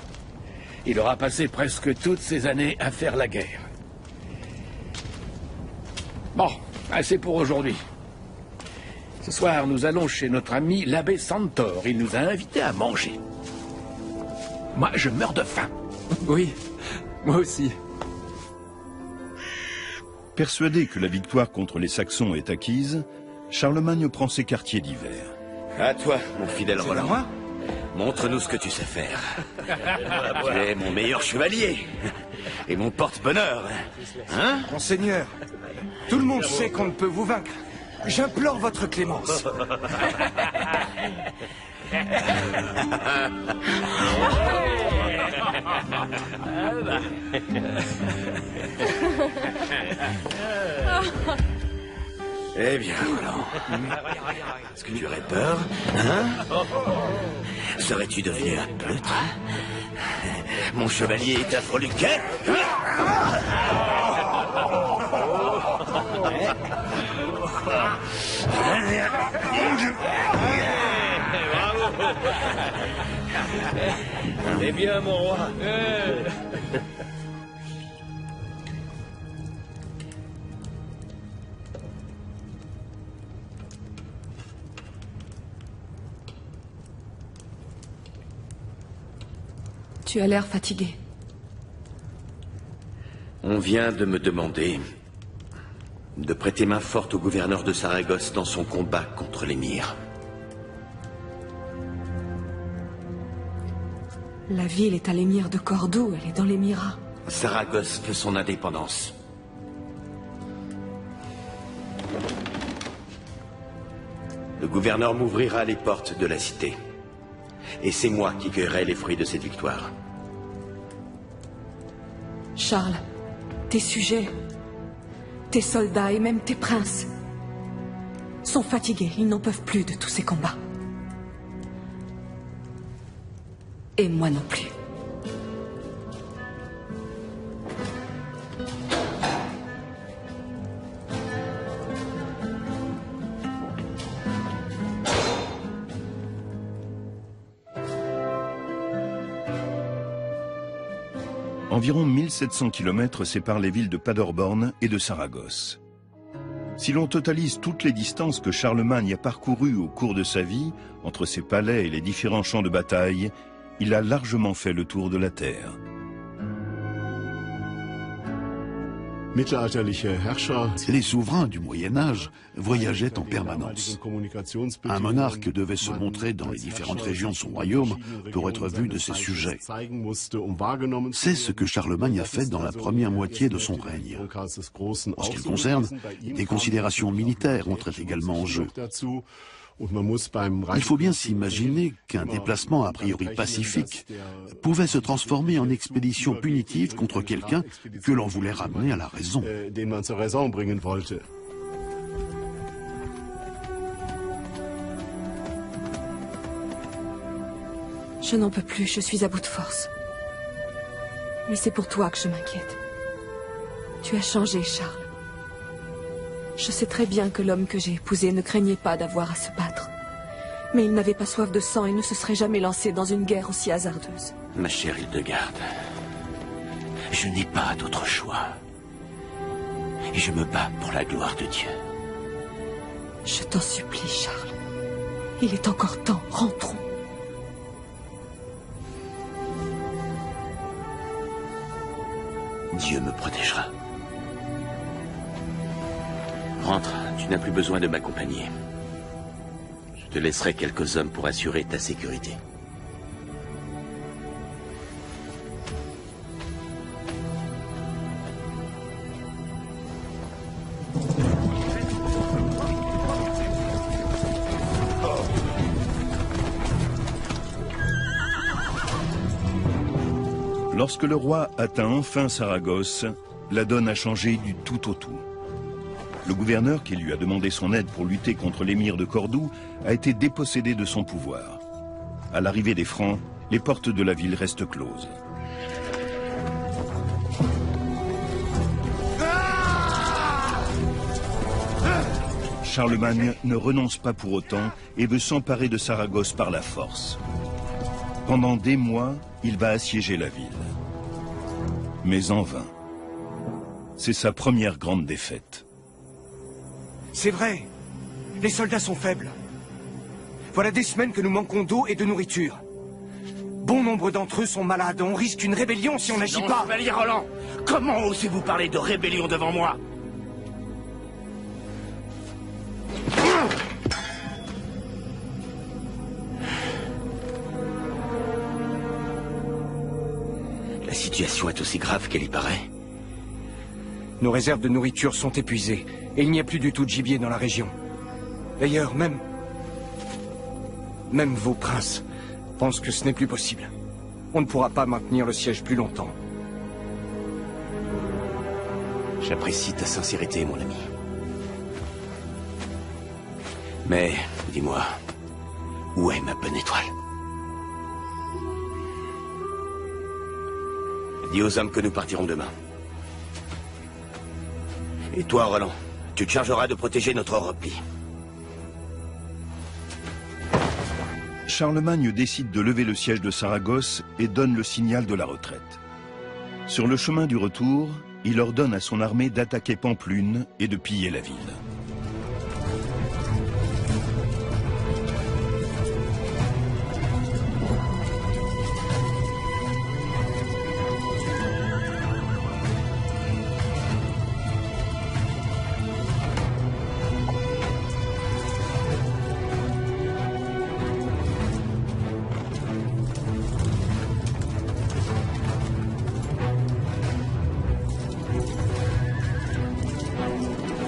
[SPEAKER 12] Il aura passé presque toutes ces années à faire la guerre. Bon, assez pour aujourd'hui. Ce soir, nous allons chez notre ami l'abbé Santor. Il nous a invités à manger. Moi, je meurs de faim.
[SPEAKER 11] Oui, moi aussi.
[SPEAKER 2] Persuadé que la victoire contre les Saxons est acquise, Charlemagne prend ses quartiers d'hiver.
[SPEAKER 6] À toi, mon fidèle Roland. Montre-nous ce que tu sais faire. Tu es mon meilleur chevalier et mon porte-bonheur. Hein?
[SPEAKER 18] Monseigneur, tout le monde sait qu'on ne peut vous vaincre. J'implore votre clémence.
[SPEAKER 6] Eh bien, Roland, est-ce que tu aurais peur? Hein? Serais-tu devenu un pleutre? Mon chevalier est un freluquet?
[SPEAKER 8] Eh bien, mon roi.
[SPEAKER 5] Tu as l'air fatigué.
[SPEAKER 6] On vient de me demander de prêter main forte au gouverneur de Saragosse dans son combat contre l'émir.
[SPEAKER 5] La ville est à l'émir de Cordoue, elle est dans l'émirat.
[SPEAKER 6] Saragosse veut son indépendance. Le gouverneur m'ouvrira les portes de la cité. Et c'est moi qui cueillerai les fruits de cette victoire.
[SPEAKER 5] Charles, tes sujets, tes soldats et même tes princes sont fatigués. Ils n'en peuvent plus de tous ces combats. Et moi non plus.
[SPEAKER 2] Environ 1700 km séparent les villes de Paderborn et de Saragosse. Si l'on totalise toutes les distances que Charlemagne a parcourues au cours de sa vie, entre ses palais et les différents champs de bataille, il a largement fait le tour de la terre.
[SPEAKER 13] Les souverains du Moyen-Âge voyageaient en permanence. Un monarque devait se montrer dans les différentes régions de son royaume pour être vu de ses sujets. C'est ce que Charlemagne a fait dans la première moitié de son règne. En ce qui le concerne, des considérations militaires entrent également en jeu. Il faut bien s'imaginer qu'un déplacement a priori pacifique pouvait se transformer en expédition punitive contre quelqu'un que l'on voulait ramener à la raison.
[SPEAKER 5] Je n'en peux plus, je suis à bout de force. Mais c'est pour toi que je m'inquiète. Tu as changé, Charles. Je sais très bien que l'homme que j'ai épousé ne craignait pas d'avoir à se battre. Mais il n'avait pas soif de sang et ne se serait jamais lancé dans une guerre aussi hasardeuse.
[SPEAKER 6] Ma chère Hildegarde, je n'ai pas d'autre choix. Et je me bats pour la gloire de Dieu.
[SPEAKER 5] Je t'en supplie, Charles. Il est encore temps, rentrons.
[SPEAKER 6] Dieu me protégera. Rentre, tu n'as plus besoin de m'accompagner. Je te laisserai quelques hommes pour assurer ta sécurité.
[SPEAKER 2] Lorsque le roi atteint enfin Saragosse, la donne a changé du tout au tout. Le gouverneur qui lui a demandé son aide pour lutter contre l'émir de Cordoue a été dépossédé de son pouvoir. À l'arrivée des Francs, les portes de la ville restent closes. Charlemagne ne renonce pas pour autant et veut s'emparer de Saragosse par la force. Pendant des mois, il va assiéger la ville. Mais en vain. C'est sa première grande défaite.
[SPEAKER 18] C'est vrai. Les soldats sont faibles. Voilà des semaines que nous manquons d'eau et de nourriture. Bon nombre d'entre eux sont malades. On risque une rébellion si on n'agit pas.
[SPEAKER 6] Chevalier Roland, comment osez-vous parler de rébellion devant moi? La situation est aussi grave qu'elle y paraît.
[SPEAKER 18] Nos réserves de nourriture sont épuisées, et il n'y a plus du tout de gibier dans la région. D'ailleurs, même vos princes pensent que ce n'est plus possible. On ne pourra pas maintenir le siège plus longtemps.
[SPEAKER 6] J'apprécie ta sincérité, mon ami. Mais, dis-moi, où est ma bonne étoile? Dis aux hommes que nous partirons demain. Et toi, Roland, tu te chargeras de protéger notre repli.
[SPEAKER 2] Charlemagne décide de lever le siège de Saragosse et donne le signal de la retraite. Sur le chemin du retour, il ordonne à son armée d'attaquer Pampelune et de piller la ville.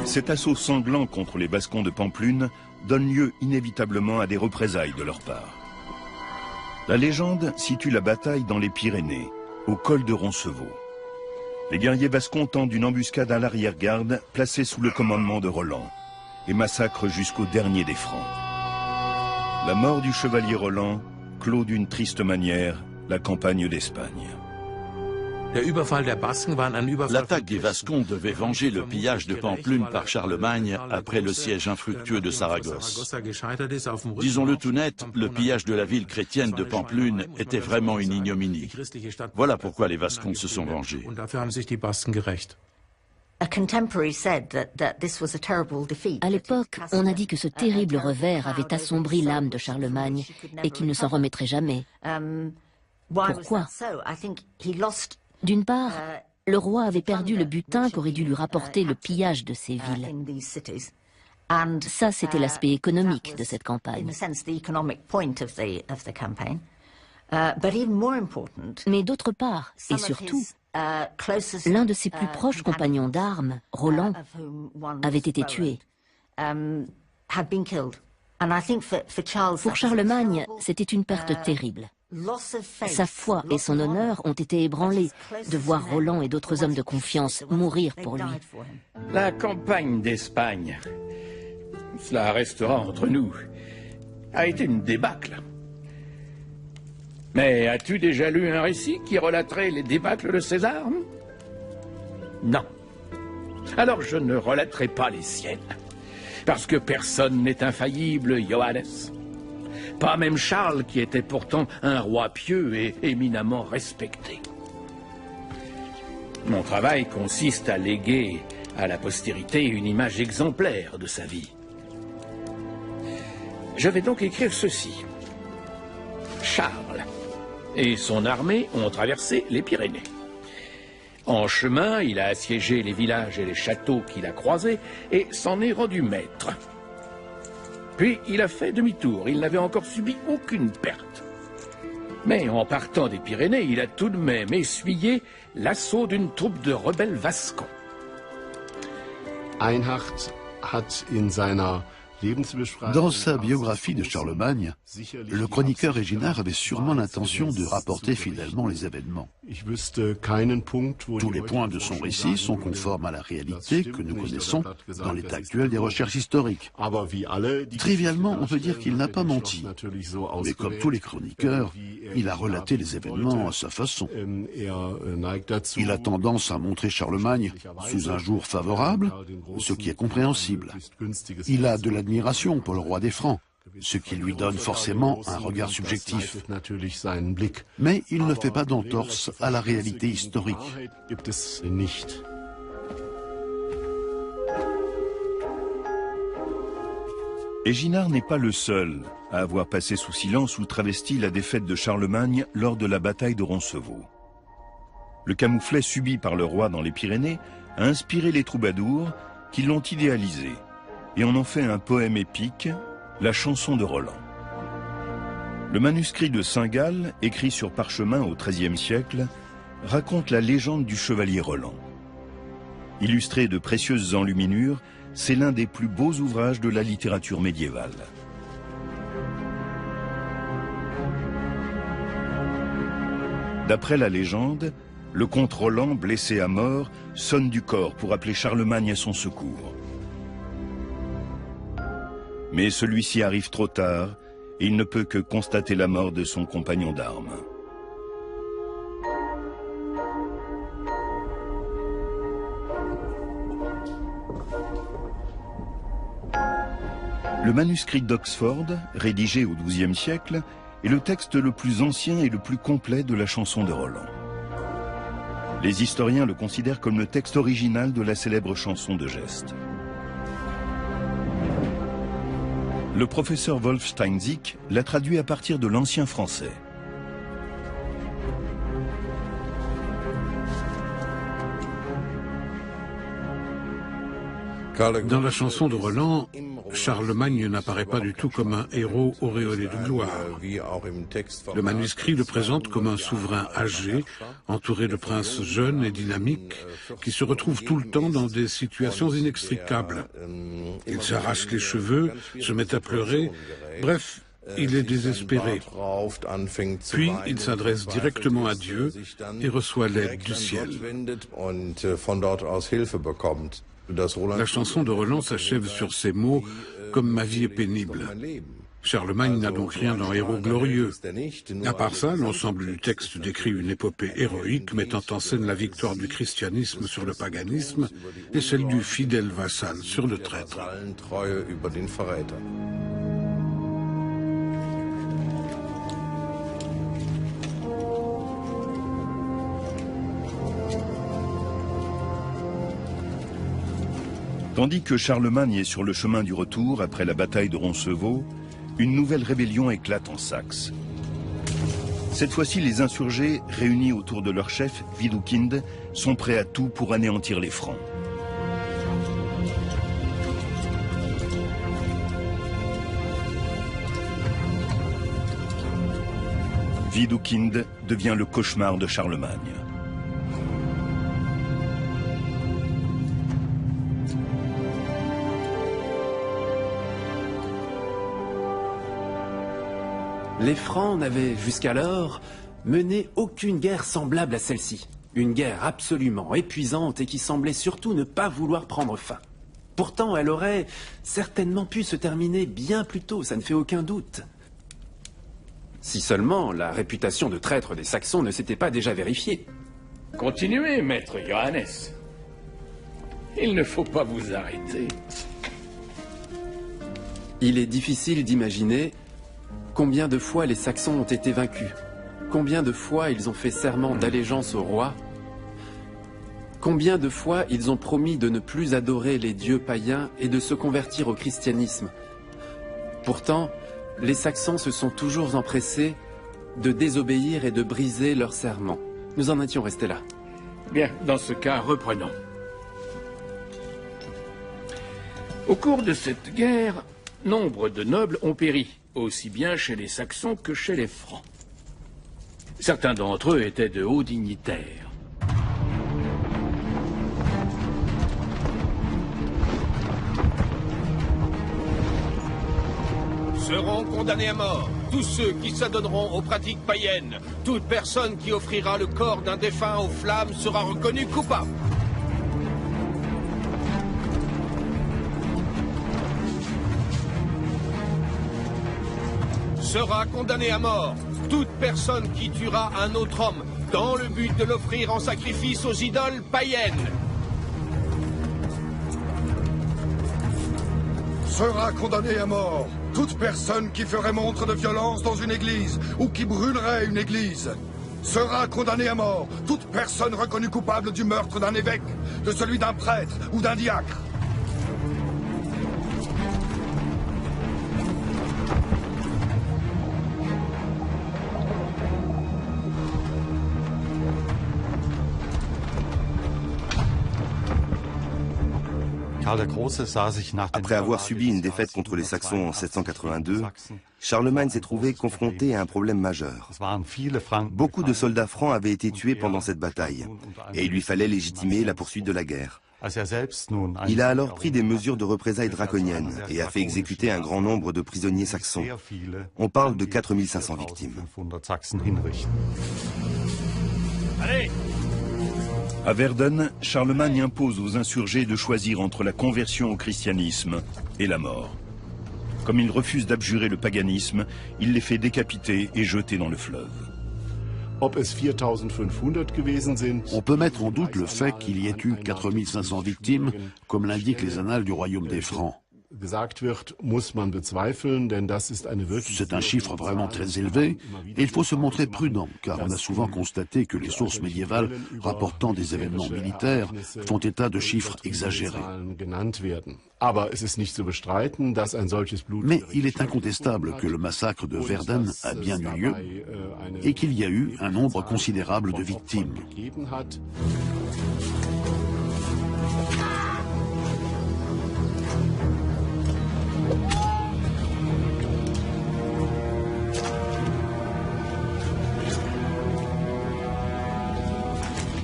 [SPEAKER 2] Cet assaut sanglant contre les Vascons de Pampelune donne lieu inévitablement à des représailles de leur part. La légende situe la bataille dans les Pyrénées, au col de Roncevaux. Les guerriers vascons tendent une embuscade à l'arrière-garde, placée sous le commandement de Roland, et massacrent jusqu'au dernier des Francs. La mort du chevalier Roland clôt d'une triste manière la campagne d'Espagne.
[SPEAKER 7] L'attaque des Vascons devait venger le pillage de Pampelune par Charlemagne après le siège infructueux de Saragosse. Disons-le tout net, le pillage de la ville chrétienne de Pampelune était vraiment une ignominie. Voilà pourquoi les Vascons se sont vengés.
[SPEAKER 10] À l'époque, on a dit que ce terrible revers avait assombri l'âme de Charlemagne et qu'il ne s'en remettrait jamais. Pourquoi ? D'une part, le roi avait perdu le butin qu'aurait dû lui rapporter le pillage de ces villes. Ça, c'était l'aspect économique de cette campagne. Mais d'autre part, et surtout, l'un de ses plus proches compagnons d'armes, Roland, avait été tué. Pour Charlemagne, c'était une perte terrible. Sa foi et son honneur ont été ébranlés de voir Roland et d'autres hommes de confiance mourir pour lui.
[SPEAKER 12] La campagne d'Espagne, cela restera entre nous, a été une débâcle. Mais as-tu déjà lu un récit qui relaterait les débâcles de César? Non. Alors je ne relaterai pas les siennes. Parce que personne n'est infaillible, Johannes. Pas même Charles, qui était pourtant un roi pieux et éminemment respecté. Mon travail consiste à léguer à la postérité une image exemplaire de sa vie. Je vais donc écrire ceci. Charles et son armée ont traversé les Pyrénées. En chemin, il a assiégé les villages et les châteaux qu'il a croisés et s'en est rendu maître. Puis il a fait demi-tour, il n'avait encore subi aucune perte. Mais en partant des Pyrénées, il a tout de même essuyé l'assaut d'une troupe de rebelles vascons.
[SPEAKER 13] Einhard hat in seiner Dans sa biographie de Charlemagne, le chroniqueur Eginhard avait sûrement l'intention de rapporter fidèlement les événements. Tous les points de son récit sont conformes à la réalité que nous connaissons dans l'état actuel des recherches historiques. Trivialement, on peut dire qu'il n'a pas menti. Mais comme tous les chroniqueurs, il a relaté les événements à sa façon. Il a tendance à montrer Charlemagne sous un jour favorable, ce qui est compréhensible. Il a de l'admiration pour le roi des Francs, ce qui lui donne forcément un regard subjectif. Mais il ne fait pas d'entorse à la réalité historique.
[SPEAKER 2] Eginhard n'est pas le seul à avoir passé sous silence ou travesti la défaite de Charlemagne lors de la bataille de Roncevaux. Le camouflet subi par le roi dans les Pyrénées a inspiré les troubadours qui l'ont idéalisé et en ont fait un poème épique, la chanson de Roland. Le manuscrit de Saint-Gall, écrit sur parchemin au XIIIe siècle, raconte la légende du chevalier Roland. Illustré de précieuses enluminures, c'est l'un des plus beaux ouvrages de la littérature médiévale. D'après la légende, le comte Roland, blessé à mort, sonne du cor pour appeler Charlemagne à son secours. Mais celui-ci arrive trop tard et il ne peut que constater la mort de son compagnon d'armes. Le manuscrit d'Oxford, rédigé au XIIe siècle, est le texte le plus ancien et le plus complet de la chanson de Roland. Les historiens le considèrent comme le texte original de la célèbre chanson de geste. Le professeur Wolf Steinsiek l'a traduit à partir de l'ancien français.
[SPEAKER 9] Dans la chanson de Roland, Charlemagne n'apparaît pas du tout comme un héros auréolé de gloire. Le manuscrit le présente comme un souverain âgé, entouré de princes jeunes et dynamiques, qui se retrouvent tout le temps dans des situations inextricables. Il s'arrache les cheveux, se met à pleurer, bref, il est désespéré. Puis il s'adresse directement à Dieu et reçoit l'aide du ciel. La chanson de Roland s'achève sur ces mots « Comme ma vie est pénible ». Charlemagne n'a donc rien d'un héros glorieux. À part ça, l'ensemble du texte décrit une épopée héroïque mettant en scène la victoire du christianisme sur le paganisme et celle du fidèle vassal sur le traître.
[SPEAKER 2] Tandis que Charlemagne est sur le chemin du retour après la bataille de Roncevaux, une nouvelle rébellion éclate en Saxe. Cette fois-ci, les insurgés, réunis autour de leur chef, Widukind, sont prêts à tout pour anéantir les Francs. Widukind devient le cauchemar de Charlemagne.
[SPEAKER 11] Les Francs n'avaient jusqu'alors mené aucune guerre semblable à celle-ci. Une guerre absolument épuisante et qui semblait surtout ne pas vouloir prendre fin. Pourtant, elle aurait certainement pu se terminer bien plus tôt, ça ne fait aucun doute. Si seulement la réputation de traître des Saxons ne s'était pas déjà vérifiée.
[SPEAKER 12] Continuez, maître Johannes. Il ne faut pas vous arrêter.
[SPEAKER 11] Il est difficile d'imaginer combien de fois les Saxons ont été vaincus, combien de fois ils ont fait serment d'allégeance au roi, combien de fois ils ont promis de ne plus adorer les dieux païens et de se convertir au christianisme. Pourtant, les Saxons se sont toujours empressés de désobéir et de briser leur serment. Nous en étions restés là.
[SPEAKER 12] Bien, dans ce cas, reprenons. Au cours de cette guerre, nombre de nobles ont péri, aussi bien chez les Saxons que chez les Francs. Certains d'entre eux étaient de hauts dignitaires.
[SPEAKER 19] Seront condamnés à mort tous ceux qui s'adonneront aux pratiques païennes. Toute personne qui offrira le corps d'un défunt aux flammes sera reconnue coupable. Sera condamnée à mort toute personne qui tuera un autre homme dans le but de l'offrir en sacrifice aux idoles païennes.
[SPEAKER 20] Sera condamnée à mort toute personne qui ferait montre de violence dans une église ou qui brûlerait une église. Sera condamnée à mort toute personne reconnue coupable du meurtre d'un évêque, de celui d'un prêtre ou d'un diacre.
[SPEAKER 4] Après avoir subi une défaite contre les Saxons en 782, Charlemagne s'est trouvé confronté à un problème majeur. Beaucoup de soldats francs avaient été tués pendant cette bataille, et il lui fallait légitimer la poursuite de la guerre. Il a alors pris des mesures de représailles draconiennes et a fait exécuter un grand nombre de prisonniers saxons. On parle de 4500 victimes.
[SPEAKER 19] Allez!
[SPEAKER 2] À Verden, Charlemagne impose aux insurgés de choisir entre la conversion au christianisme et la mort. Comme ils refusent d'abjurer le paganisme, il les fait décapiter et jeter dans le fleuve.
[SPEAKER 13] On peut mettre en doute le fait qu'il y ait eu 4500 victimes, comme l'indiquent les annales du royaume des Francs. C'est un chiffre vraiment très élevé, et il faut se montrer prudent, car on a souvent constaté que les sources médiévales rapportant des événements militaires font état de chiffres exagérés. Mais il est incontestable que le massacre de Verden a bien eu lieu, et qu'il y a eu un nombre considérable de victimes.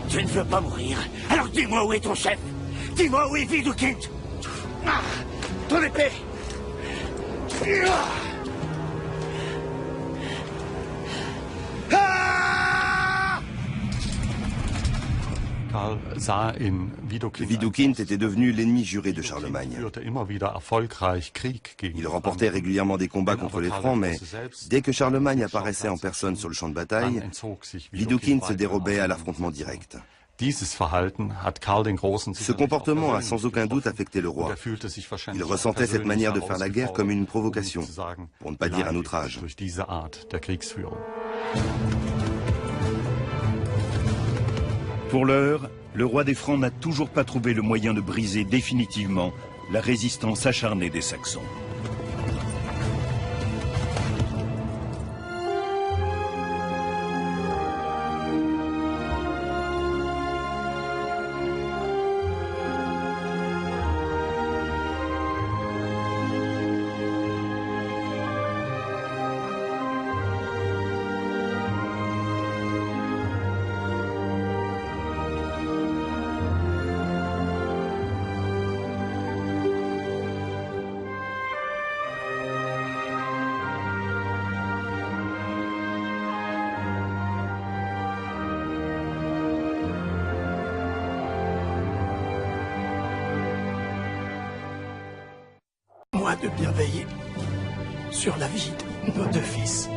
[SPEAKER 6] Tu ne veux pas mourir? Alors dis-moi où est ton chef? Dis-moi où est Widukind? Ah, ton épée!
[SPEAKER 4] Widukind était devenu l'ennemi juré de Charlemagne. Il remportait régulièrement des combats contre les Francs, mais dès que Charlemagne apparaissait en personne sur le champ de bataille, Widukind se dérobait à l'affrontement direct. Ce comportement a sans aucun doute affecté le roi. Il ressentait cette manière de faire la guerre comme une provocation, pour ne pas dire un outrage.
[SPEAKER 2] Pour l'heure, le roi des Francs n'a toujours pas trouvé le moyen de briser définitivement la résistance acharnée des Saxons.
[SPEAKER 1] toi de bien veiller sur la vie de nos deux fils.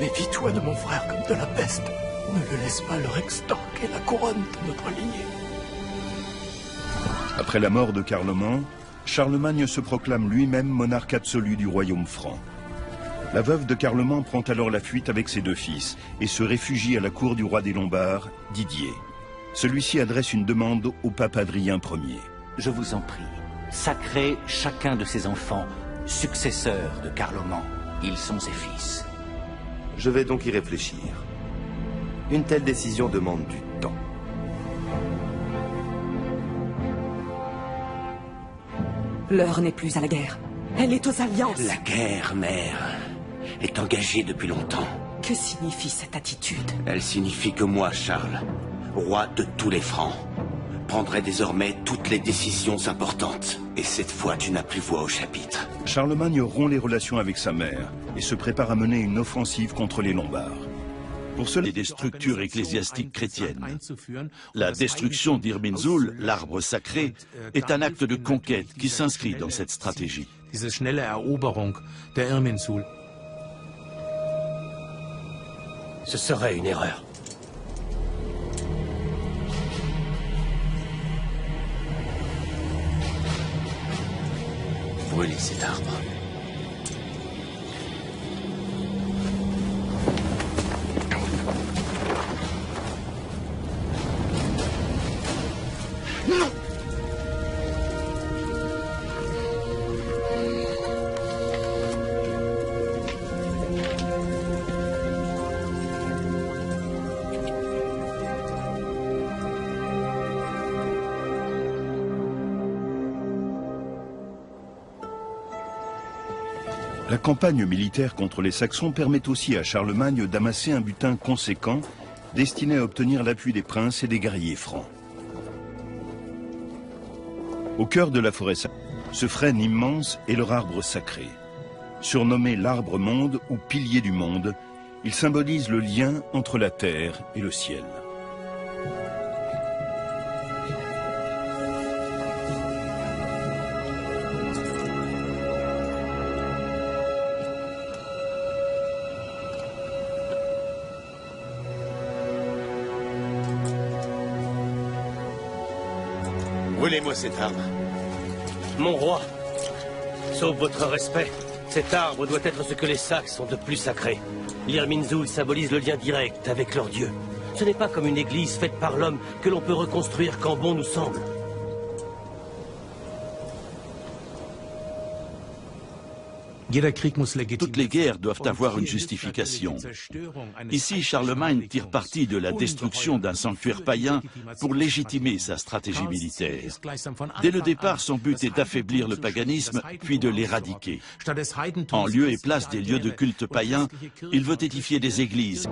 [SPEAKER 1] Méfie-toi de mon frère comme de la peste. Ne le laisse pas leur extorquer la couronne de notre lignée.
[SPEAKER 2] Après la mort de Carloman, Charlemagne se proclame lui-même monarque absolu du royaume franc. La veuve de Carloman prend alors la fuite avec ses deux fils et se réfugie à la cour du roi des Lombards, Didier. Celui-ci adresse une demande au pape Adrien Ier.
[SPEAKER 3] Je vous en prie, sacrez chacun de ses enfants, successeurs de Carloman. Ils sont ses fils.
[SPEAKER 4] Je vais donc y réfléchir. Une telle décision demande du temps.
[SPEAKER 5] L'heure n'est plus à la guerre. Elle est aux alliances.
[SPEAKER 6] La guerre, mère, est engagée depuis longtemps.
[SPEAKER 5] Que signifie cette attitude?
[SPEAKER 6] Elle signifie que moi, Charles, roi de tous les Francs, prendrai désormais toutes les décisions importantes. Et cette fois, tu n'as plus voix au chapitre.
[SPEAKER 2] Charlemagne rompt les relations avec sa mère et se prépare à mener une offensive contre les Lombards. Pour cela,
[SPEAKER 7] des structures ecclésiastiques chrétiennes. La destruction d'Irminsul, l'arbre sacré, est un acte de conquête qui s'inscrit dans cette stratégie.
[SPEAKER 8] Diese schnelle Eroberung der Irminsul. Ce serait une erreur.
[SPEAKER 6] Brûlez cet arbre.
[SPEAKER 20] Non!
[SPEAKER 2] La campagne militaire contre les Saxons permet aussi à Charlemagne d'amasser un butin conséquent destiné à obtenir l'appui des princes et des guerriers francs. Au cœur de la forêt sacrée, ce frêne immense est leur arbre sacré. Surnommé l'arbre-monde ou pilier du monde, il symbolise le lien entre la terre et le ciel.
[SPEAKER 6] Brûlez-moi cet arbre.
[SPEAKER 8] Mon roi, sauf votre respect, cet arbre doit être ce que les Saxes ont de plus sacré. L'Irminsul symbolise le lien direct avec leur Dieu. Ce n'est pas comme une église faite par l'homme que l'on peut reconstruire quand bon nous semble.
[SPEAKER 7] Toutes les guerres doivent avoir une justification. Ici, Charlemagne tire parti de la destruction d'un sanctuaire païen pour légitimer sa stratégie militaire. Dès le départ, son but est d'affaiblir le paganisme, puis de l'éradiquer. En lieu et place des lieux de culte païens, il veut édifier des églises.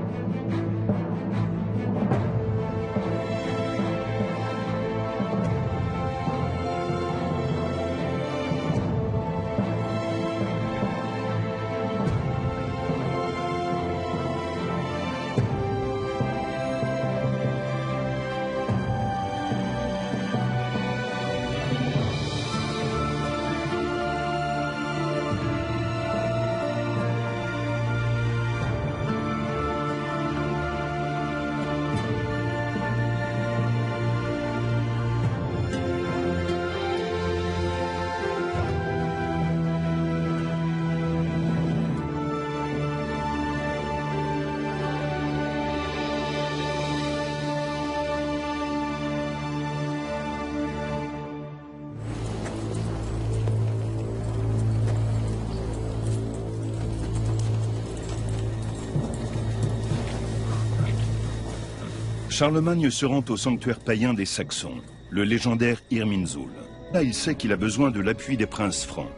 [SPEAKER 2] Charlemagne se rend au sanctuaire païen des Saxons, le légendaire Irminsul. Là, il sait qu'il a besoin de l'appui des princes francs.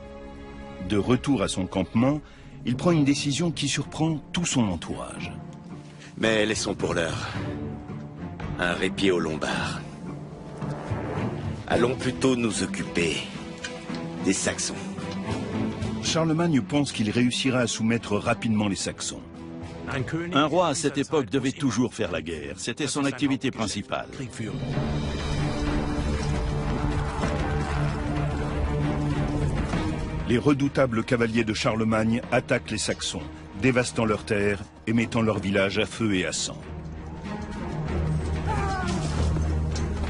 [SPEAKER 2] De retour à son campement, il prend une décision qui surprend tout son entourage.
[SPEAKER 6] Mais laissons pour l'heure un répit aux Lombards. Allons plutôt nous occuper des Saxons.
[SPEAKER 2] Charlemagne pense qu'il réussira à soumettre rapidement les Saxons.
[SPEAKER 7] Un roi à cette époque devait toujours faire la guerre. C'était son activité principale.
[SPEAKER 2] Les redoutables cavaliers de Charlemagne attaquent les Saxons, dévastant leurs terres et mettant leur village à feu et à sang.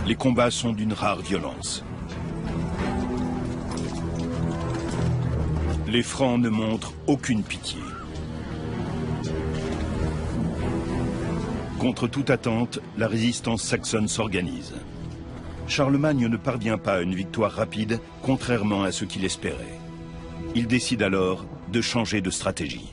[SPEAKER 2] Les combats sont d'une rare violence. Les Francs ne montrent aucune pitié. Contre toute attente, la résistance saxonne s'organise. Charlemagne ne parvient pas à une victoire rapide, contrairement à ce qu'il espérait. Il décide alors de changer de stratégie.